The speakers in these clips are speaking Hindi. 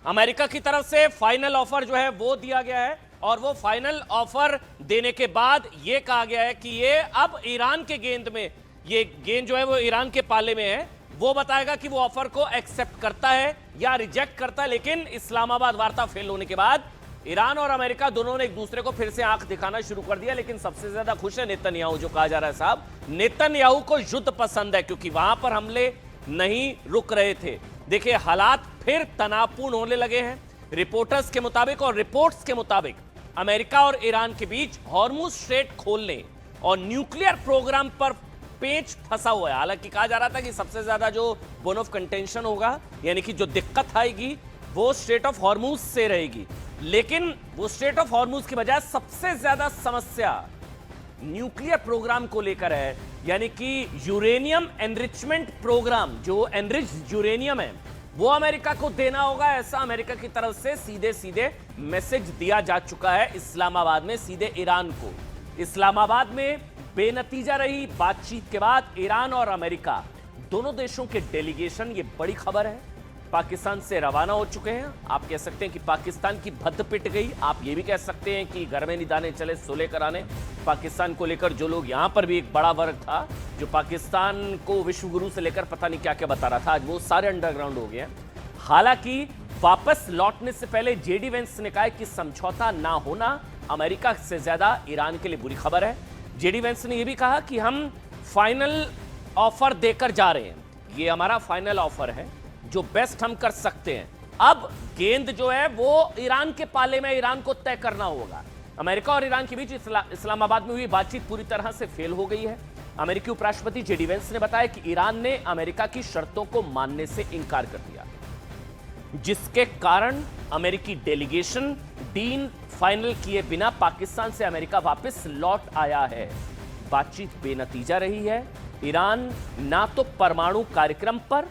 अमेरिका की तरफ से फाइनल ऑफर जो है वो दिया गया है और वो फाइनल ऑफर देने के बाद ये कहा गया है कि ये अब ईरान के गेंद में, ये गेंद जो है वो ईरान के पाले में है, वो बताएगा कि वो ऑफर को एक्सेप्ट करता है या रिजेक्ट करता है। लेकिन इस्लामाबाद वार्ता फेल होने के बाद ईरान और अमेरिका दोनों ने एक दूसरे को फिर से आंख दिखाना शुरू कर दिया। लेकिन सबसे ज्यादा खुश है नेतन्याहू, जो कहा जा रहा है साहब, नेतन्याहू को युद्ध पसंद है क्योंकि वहां पर हमले नहीं रुक रहे थे। देखिए हालात फिर तनावपूर्ण होने लगे हैं। रिपोर्टर्स के मुताबिक और रिपोर्ट्स के मुताबिक अमेरिका और ईरान के बीच हॉर्मुज स्ट्रेट खोलने और न्यूक्लियर प्रोग्राम पर पेच फंसा हुआ है। हालांकि कहा जा रहा था कि सबसे ज्यादा जो बोन ऑफ कंटेंशन होगा, यानी कि जो दिक्कत आएगी, वो स्ट्रेट ऑफ हॉर्मुज से रहेगी। लेकिन वो स्ट्रेट ऑफ हॉर्मुज की बजाय सबसे ज्यादा समस्या न्यूक्लियर प्रोग्राम को लेकर है, यानी कि यूरेनियम एनरिचमेंट प्रोग्राम। जो एनरिच्ड यूरेनियम है वो अमेरिका को देना होगा, ऐसा अमेरिका की तरफ से सीधे सीधे मैसेज दिया जा चुका है इस्लामाबाद में, सीधे ईरान को। इस्लामाबाद में बेनतीजा रही बातचीत के बाद ईरान और अमेरिका दोनों देशों के डेलीगेशन, ये बड़ी खबर है, पाकिस्तान से रवाना हो चुके हैं। आप कह सकते हैं कि पाकिस्तान की भद्द पिट गई। आप ये भी कह सकते हैं कि घर में निदाने चले सोले कराने। पाकिस्तान को लेकर जो लोग, यहां पर भी एक बड़ा वर्ग था जो पाकिस्तान को विश्व गुरु से लेकर पता नहीं क्या क्या बता रहा था, आज वो सारे अंडरग्राउंड हो गए हैं। हालांकि वापस लौटने से पहले जेडी वेंस ने कहा कि समझौता ना होना अमेरिका से ज्यादा ईरान के लिए बुरी खबर है। जेडी वेंस ने यह भी कहा कि हम फाइनल ऑफर देकर जा रहे हैं, ये हमारा फाइनल ऑफर है, जो बेस्ट हम कर सकते हैं। अब गेंद जो है वो ईरान के पाले में, ईरान को तय करना होगा। अमेरिका और ईरान के बीच इस्लामाबाद में हुई बातचीत पूरी तरह से फेल हो गई है। अमेरिकी उपराष्ट्रपति जेडी वेंस ने बताया कि ईरान ने अमेरिका की शर्तों को मानने से इंकार कर दिया, जिसके कारण अमेरिकी डेलीगेशन डील फाइनल किए बिना पाकिस्तान से अमेरिका वापस लौट आया है। बातचीत बेनतीजा रही है। ईरान ना तो परमाणु कार्यक्रम पर,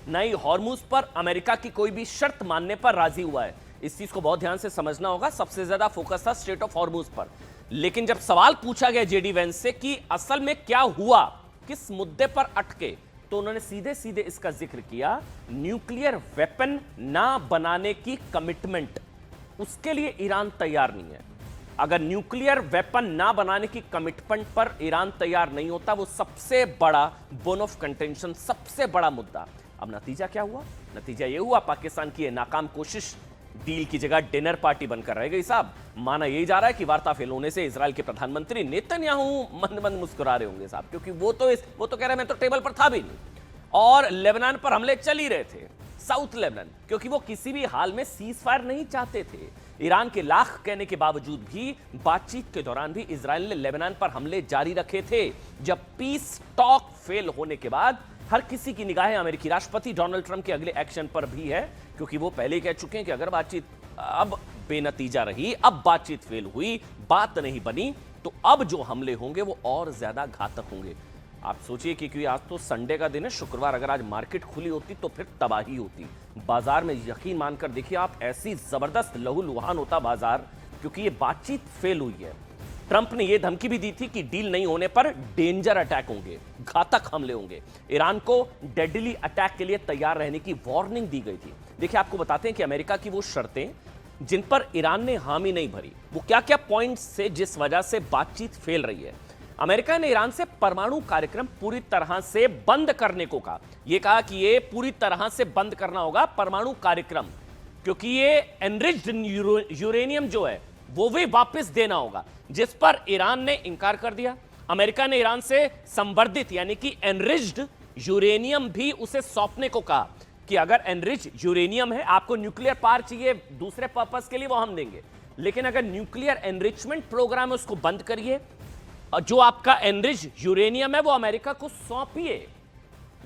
न ही हॉर्मुज पर अमेरिका की कोई भी शर्त मानने पर राजी हुआ है। इस चीज को बहुत ध्यान से समझना होगा। सबसे ज्यादा फोकस था स्ट्रेट ऑफ हॉर्मुज पर। लेकिन जब सवाल पूछा गया जेडी वेंस से कि असल में क्या हुआ, किस मुद्दे पर अटके, तो उन्होंने सीधे सीधे इसका जिक्र किया, न्यूक्लियर वेपन ना बनाने की कमिटमेंट, उसके लिए ईरान तैयार नहीं है। अगर न्यूक्लियर वेपन ना बनाने की कमिटमेंट पर ईरान तैयार नहीं होता, वो सबसे बड़ा बोन ऑफ कंटेंशन, सबसे बड़ा मुद्दा। अब नतीजा क्या हुआ? नतीजा यह हुआ, पाकिस्तान की नाकाम कोशिश डील की जगह डिनर पार्टी बनकर रह गई साहब। माना यही जा रहा है कि वार्ता फेल होने से इजराइल के प्रधानमंत्री नेतन्याहू मंद मंद मुस्कुरा रहे होंगे साहब, क्योंकि वो तो कह रहे हैं मैं तो टेबल पर था भी नहीं, और लेबनान पर हमले चल ही रहे थे, साउथ लेबनान, क्योंकि वो किसी भी हाल में सीज फायर नहीं चाहते थे। ईरान के लाख कहने के बावजूद भी बातचीत के दौरान भी इजराइल ने लेबनान पर हमले जारी रखे थे। जब पीस टॉक फेल होने के बाद हर किसी की निगाहें अमेरिकी राष्ट्रपति डोनाल्ड ट्रंप के अगले एक्शन पर भी है, क्योंकि वो पहले ही कह चुके हैं कि अगर बातचीत अब बेनतीजा रही, अब बातचीत फेल हुई, बात नहीं बनी, तो अब जो हमले होंगे वो और ज्यादा घातक होंगे। आप सोचिए कि क्योंकि आज तो संडे का दिन है, शुक्रवार, अगर आज मार्केट खुली होती तो फिर तबाही होती बाजार में। यकीन मानकर देखिए आप, ऐसी जबरदस्त लहूलुहान होता बाजार, क्योंकि ये बातचीत फेल हुई है। ट्रंप ने यह धमकी भी दी थी कि डील नहीं होने पर डेंजर अटैक होंगे, घातक हमले होंगे। ईरान को डेडली अटैक के लिए तैयार रहने की वार्निंग दी गई थी। देखिए आपको बताते हैं कि अमेरिका की वो शर्तें जिन पर ईरान ने हामी नहीं भरी, वो क्या क्या पॉइंट्स से जिस वजह से बातचीत फेल रही है। अमेरिका ने ईरान से परमाणु कार्यक्रम पूरी तरह से बंद करने को कहा। यह कहा कि ये पूरी तरह से बंद करना होगा परमाणु कार्यक्रम, क्योंकि ये एनरिच्ड यूरेनियम जो है वो भी वापस देना होगा, जिस पर ईरान ने इंकार कर दिया। अमेरिका ने ईरान से संवर्धित यानी कि एनरिच्ड यूरेनियम भी उसे सौंपने को कहा कि अगर एनरिच्ड यूरेनियम है, आपको न्यूक्लियर पावर चाहिए दूसरे पर्पस के लिए, वो हम देंगे, लेकिन अगर न्यूक्लियर एनरिचमेंट प्रोग्राम है उसको बंद करिए, जो आपका एनरिच्ड यूरेनियम है वो अमेरिका को सौंपिए,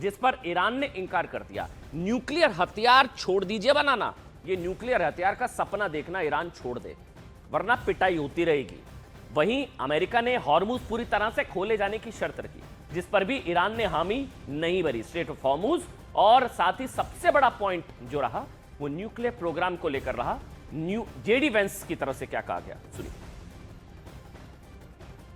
जिस पर ईरान ने इंकार कर दिया। न्यूक्लियर हथियार छोड़ दीजिए बनाना, ये न्यूक्लियर हथियार का सपना देखना ईरान छोड़ दे, वरना पिटाई होती रहेगी। वहीं अमेरिका ने हॉर्मुज पूरी तरह से खोले जाने की शर्त रखी, जिस पर भी ईरान ने हामी नहीं भरी, स्ट्रेट ऑफ हॉर्मुज। और साथ ही सबसे बड़ा पॉइंट जो रहा वो न्यूक्लियर प्रोग्राम को लेकर रहा। जेडी वेंस की तरफ से क्या कहा गया, सुनिए।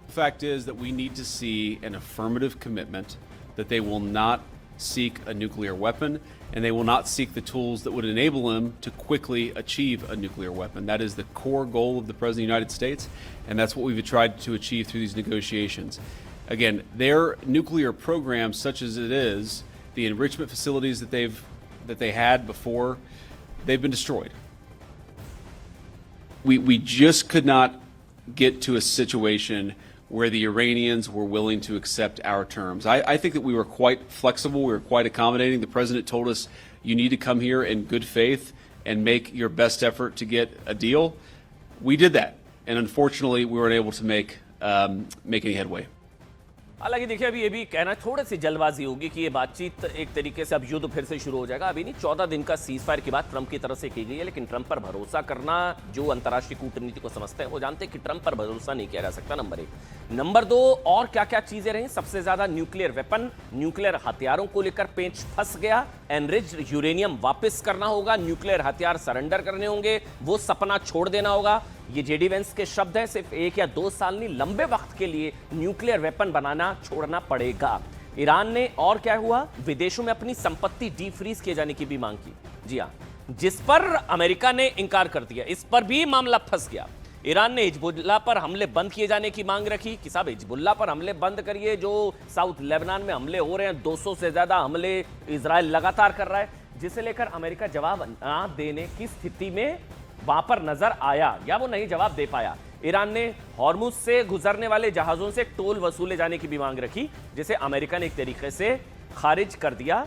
The fact is that we need to see an affirmative commitment that they will not seek a nuclear weapon, and they will not seek the tools that would enable them to quickly achieve a nuclear weapon. That is the core goal of the President of the United States, and that's what we've tried to achieve through these negotiations. Again, their nuclear program, such as it is, the enrichment facilities that they had before, they've been destroyed. We just could not get to a situation where the Iranians were willing to accept our terms. I think that we were quite flexible, we were quite accommodating. The president told us, you need to come here in good faith and make your best effort to get a deal. We did that, and unfortunately we weren't able to make any headway. हालांकि देखिए अभी ये भी कहना थोड़ी सी जल्दबाजी होगी कि ये बातचीत एक तरीके से अब युद्ध फिर से शुरू हो जाएगा। अभी नहीं, 14 दिन का सीज फायर की बात ट्रंप की तरफ से की गई है, लेकिन ट्रंप पर भरोसा करना, जो अंतर्राष्ट्रीय कूटनीति को समझते हैं वो जानते हैं कि ट्रंप पर भरोसा नहीं किया जा सकता। नंबर 1। नंबर 2, और क्या क्या चीजें रही? सबसे ज्यादा न्यूक्लियर वेपन, न्यूक्लियर हथियारों को लेकर पेंच फंस गया। एनरिच्ड यूरेनियम वापस करना होगा, न्यूक्लियर हथियार सरेंडर करने होंगे, वो सपना छोड़ देना होगा। ये जेडी वेंस के शब्द हैं। सिर्फ 1 या 2 साल नहीं, लंबे वक्त के लिए न्यूक्लियर वेपन बनाना छोड़ना पड़ेगा। ईरान ने और क्या हुआ, विदेशों में अपनी संपत्ति डीफ्रीज किए जाने की भी मांग की। जी हां, जिस पर अमेरिका ने इंकार कर दिया। इस पर भी मामला फंस गया। ईरान ने हिजबुल्लाह पर हमले बंद किए जाने की मांग रखी कि साहब हिजबुल्लाह पर हमले बंद करिए, जो साउथ लेबनान में हमले हो रहे हैं, 200 से ज्यादा हमले इजराइल लगातार कर रहा है, जिसे लेकर अमेरिका जवाब ना देने की स्थिति में वहां पर नजर आया, या वो नहीं जवाब दे पाया। ईरान ने हॉर्मुज से गुजरने वाले जहाजों से टोल वसूले जाने की भी मांग रखी, जिसे अमेरिका ने एक तरीके से खारिज कर दिया।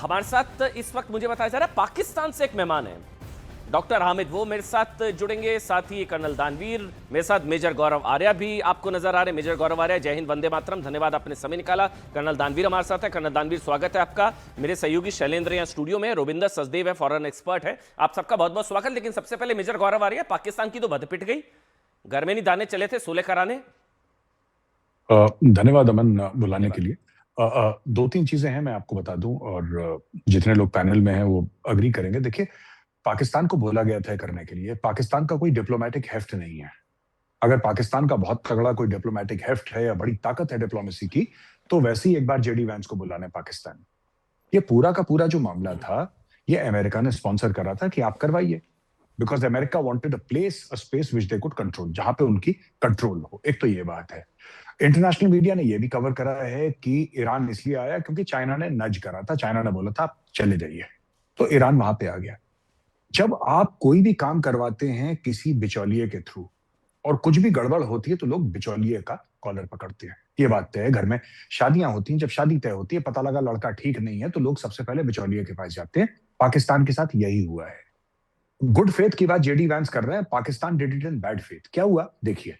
हमारे साथ इस वक्त मुझे बताया जा रहा है पाकिस्तान से एक मेहमान है, डॉक्टर हामिद, वो मेरे साथ जुड़ेंगे। साथ ही कर्नल दानवीर, मेरे साथ मेजर गौरव आर्या भी आपको नजर आ रहे हैं। मेजर गौरव आर्या, जय हिंद, वंदे मातरम, धन्यवाद आपने समय निकाला। कर्नल दानवीर हमारे साथ है। कर्नल दानवीर, स्वागत है आपका। मेरे सहयोगी शैलेंद्र यहाँ स्टूडियो में, रोविंदर सचदेव है, फॉरेन एक्सपर्ट है, आप सबका बहुत बहुत स्वागत। लेकिन सबसे पहले मेजर गौरव आर्या, पाकिस्तान की तो बद पिट गई, घर में नहीं दाने चले थे सोले कराने। धन्यवाद अमन बुलाने के लिए। 2-3 चीजें हैं, मैं आपको बता दूं, और जितने लोग पैनल में हैं वो अग्री करेंगे। देखिए, पाकिस्तान को बोला गया था करने के लिए, पाकिस्तान का कोई डिप्लोमेटिक हेफ्ट नहीं है। अगर पाकिस्तान का बहुत तगड़ा कोई डिप्लोमेटिक हेफ्ट है या बड़ी ताकत है डिप्लोमेसी की, तो वैसे ही एक बार जेडी वैंस को बुलाने पाकिस्तान। ये पूरा का पूरा जो मामला था, ये अमेरिका ने स्पॉन्सर करा था कि आप करवाइए, because America wanted a place, a space which they could control, जहां पे उनकी कंट्रोल हो। एक तो ये बात है। इंटरनेशनल मीडिया ने यह भी कवर करा है कि ईरान इसलिए आया क्योंकि चाइना ने नज करा था, चाइना ने बोला था आप चले जाइए, तो ईरान वहां पे आ गया। जब आप कोई भी काम करवाते हैं किसी बिचौलिए के थ्रू और कुछ भी गड़बड़ होती है, तो लोग बिचौलिए का कॉलर पकड़ते हैं। ये बात तय है, घर में शादियां होती हैं, जब शादी तय होती है, पता लगा लड़का ठीक नहीं है, तो लोग सबसे पहले बिचौलिए के पास जाते हैं। पाकिस्तान के साथ यही हुआ है। गुड फेथ की बात जेडी वैंस कर रहे हैं, Pakistan did it in bad faith. क्या हुआ देखिए,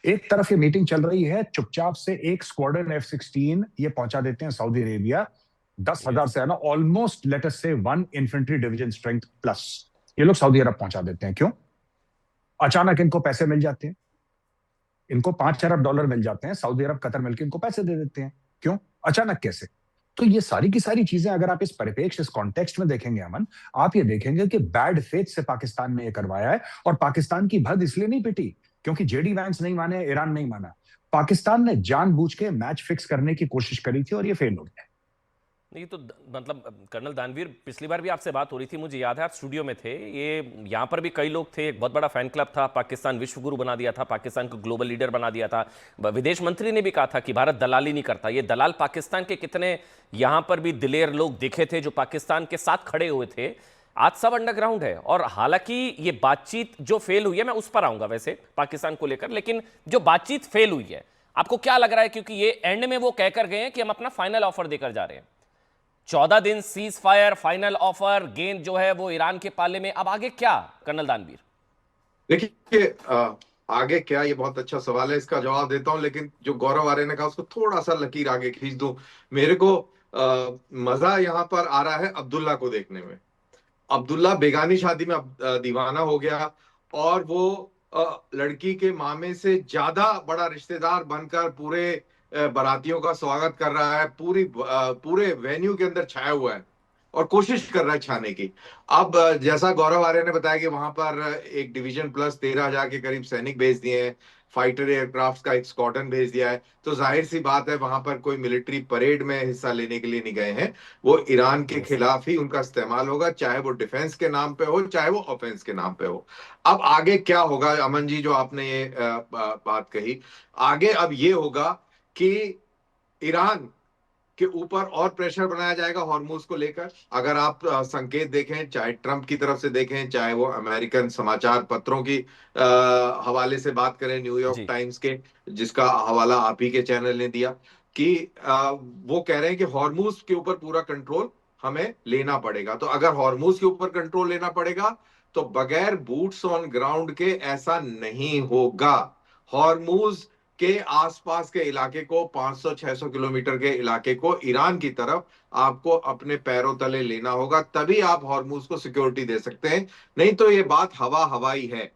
एक तरफ ये मीटिंग चल रही है, चुपचाप से एक स्क्वाड्रन F-16 ये पहुंचा देते हैं सऊदी अरेबिया, 10,000 से, ना ऑलमोस्ट लेट अस से 1 इन्फेंट्री डिवीजन स्ट्रेंथ प्लस, ये लोग सऊदी अरब पहुंचा देते हैं। क्यों? अचानक इनको पैसे मिल जाते हैं, इनको $5 अरब मिल जाते हैं, सऊदी अरब कतर मिलकर इनको पैसे दे देते हैं। क्यों? अचानक कैसे? तो ये सारी की सारी चीजें अगर आप इस परिप्रेक्ष्य, इस कॉन्टेक्स्ट में देखेंगे अमन, आप ये देखेंगे कि बैड फेथ से पाकिस्तान ने ये करवाया है। और पाकिस्तान की भद इसलिए नहीं पिटी क्योंकि जेडी वैंस नहीं माने, ईरान नहीं माना। पाकिस्तान ने जानबूझ के मैच फिक्स करने की कोशिश करी थी और ये फेल हो गया। नहीं तो मतलब कर्नल दानवीर, पिछली बार भी आपसे बात हो रही थी, मुझे याद है आप स्टूडियो में थे, ये यहाँ पर भी कई लोग थे, एक बहुत बड़ा फैन क्लब था, पाकिस्तान विश्व गुरु बना दिया था, पाकिस्तान को ग्लोबल लीडर बना दिया था। विदेश मंत्री ने भी कहा था कि भारत दलाली नहीं करता। ये दलाल पाकिस्तान के कितने यहाँ पर भी दिलेर लोग दिखे थे जो पाकिस्तान के साथ खड़े हुए थे। आज सब अंडरग्राउंड है। और हालांकि ये बातचीत जो फेल हुई है, मैं उस पर आऊंगा वैसे पाकिस्तान को लेकर, लेकिन जो बातचीत फेल हुई है, आपको क्या लग रहा है? क्योंकि ये एंड में वो कहकर गए हैं कि हम अपना फाइनल ऑफर देकर जा रहे हैं, 14 दिन सीज फायर, फाइनल ऑफर, गेंद जो है वो ईरान के पाले में। अब आगे क्या कर्नल दानवीर? देखिए, आगे क्या, ये बहुत अच्छा सवाल है, इसका जवाब देता हूं, लेकिन जो गौरव आर्य ने कहा उसको थोड़ा सा लकीर आगे खींच दूं। मेरे को मजा यहाँ पर आ रहा है अब्दुल्ला को देखने में। अब्दुल्ला बेगानी शादी में दीवाना हो गया और वो लड़की के मामे से ज्यादा बड़ा रिश्तेदार बनकर पूरे बारातियों का स्वागत कर रहा है, पूरे वेन्यू के अंदर छाया हुआ है और कोशिश कर रहा है छाने की। अब जैसा गौरव आर्य ने बताया कि वहां पर एक डिवीजन प्लस 13,000 के करीब सैनिक भेज दिए हैं, फाइटर एयरक्राफ्ट का एक स्क्वाड्रन भेज दिया है, तो जाहिर सी बात है वहां पर कोई मिलिट्री परेड में हिस्सा लेने के लिए नहीं गए हैं। वो ईरान के खिलाफ ही उनका इस्तेमाल होगा, चाहे वो डिफेंस के नाम पे हो, चाहे वो ऑफेंस के नाम पे हो। अब आगे क्या होगा अमन जी, जो आपने ये बात कही, आगे अब ये होगा कि ईरान के ऊपर और प्रेशर बनाया जाएगा हॉर्मूज को लेकर। अगर आप संकेत देखें, चाहे ट्रंप की तरफ से देखें, चाहे वो अमेरिकन समाचार पत्रों की हवाले से बात करें, न्यूयॉर्क जी। टाइम्स के, जिसका हवाला आप ही के चैनल ने दिया, कि वो कह रहे हैं कि हॉर्मूज के ऊपर पूरा कंट्रोल हमें लेना पड़ेगा। तो अगर हॉर्मूज के ऊपर कंट्रोल लेना पड़ेगा तो बगैर बूट्स ऑन ग्राउंड के ऐसा नहीं होगा। हॉर्मूज के आसपास के इलाके को, 500-600 किलोमीटर के इलाके को ईरान की तरफ आपको अपने पैरों तले लेना होगा, तभी आप हॉर्मूज को सिक्योरिटी दे सकते हैं। नहीं तो ये बात हवा हवाई है।